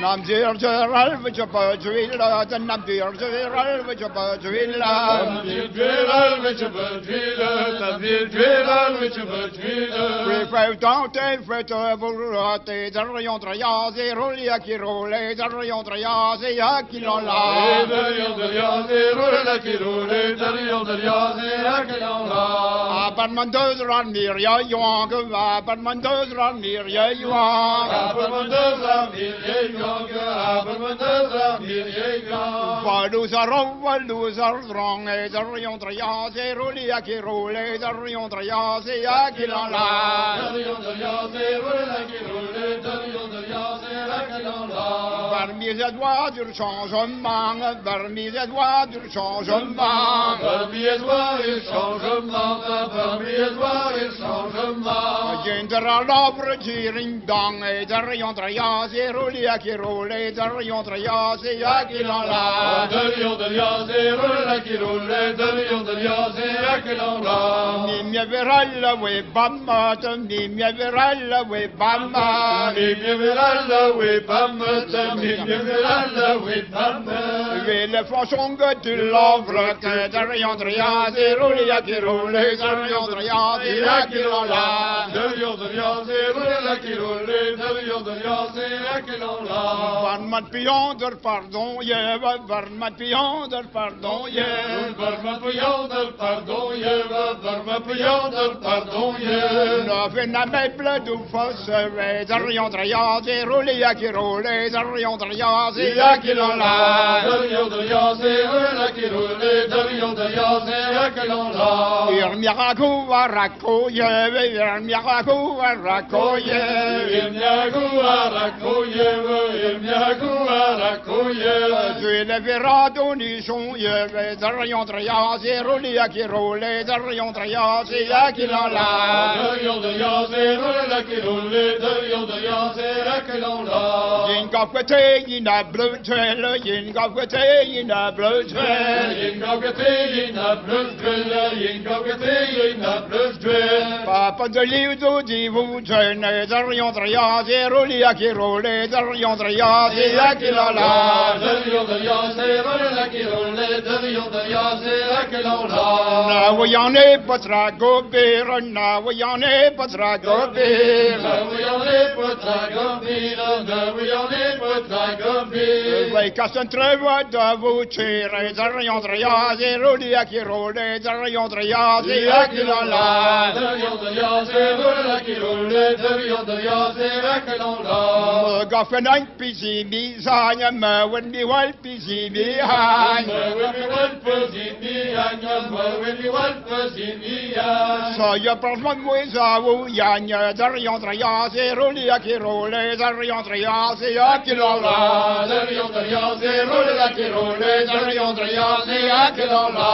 nam dir jeral we jaba juila dan nam dir jeral we jaba juila nam dir jeral we jaba juila nam dir jeral we jaba juila we feu tante fete volate darion traya zero lia qui roule darion traya se ya qui l'on la darion traya zero la qui roule darion traya se ya qui l'on la Abarmandeus ran mir ya yuang abarmandeus ran mir ya yuang abarmandeus ran mir ya yuang abarmandeus ran mir ya yuang Valusa rong et darion traya zero lia qui roule darion traya se ya qui l'on la darion traya zero la qui roule darion traya se ya qui l'on la Parmi les doigts du changement, parmi les doigts du changement, parmi les doigts du changement, parmi les doigts du changement. J'entrerai l'arbre giring dang et darion traya zero lia qui roule darion traya se ya qui l'on la darion traya zero la qui roule darion traya se ya qui l'on la ni mi veralla we bamma ni mi veralla we bamma ni mi veralla we bamma ni mi veralla we bamma ve le flanchon de l'œuvre que darion traya zero lia qui roule darion traya se ya qui l'on la darion traya zero la qui roule darion traya se ya qui l'on la van mat pionder pardon ye van mat pionder pardon ye van mat pionder pardon ye van mat pionder pardon ye no vena meuble du fosse ve darion traya zero lia qui roule darion traya se ya qui l'on la darion traya zero la qui roule darion traya se ya qui l'on la ir miracle va raccogliere ir miracle va raccogliere il miracle va raccogliere il miracle va raccogliere tu le verras doni son ye darion traya zero lia qui roule darion traya se ya qui l'on la darion traya zero la qui roule darion traya se ya qui l'on la yin gafete yin a bleu twel yin gafete yin a bleu twel yin gafete yin a bleu twel yin gafete yin a bleu twel papa de livre di vous jeune darion traya zero lia qui roule darion traya se ya qui l'on la darion traya zero la qui roule darion traya se ya qui l'on la na voyane patra gobir na voyane patra gobir na voyane patra gobir na voyane patra gobir vai casan treva da voce darion traya zero lia qui roule darion traya se ya qui l'on la darion traya zero la qui roule darion traya se ya qui l'on la gaffen ein pisi mi zanya me when mi wal pisi mi han so ya parlement moi za wo yanya darion traya zero lia qui roule darion traya se ya qui l'on la darion traya zero la qui roule darion traya se ya qui l'on la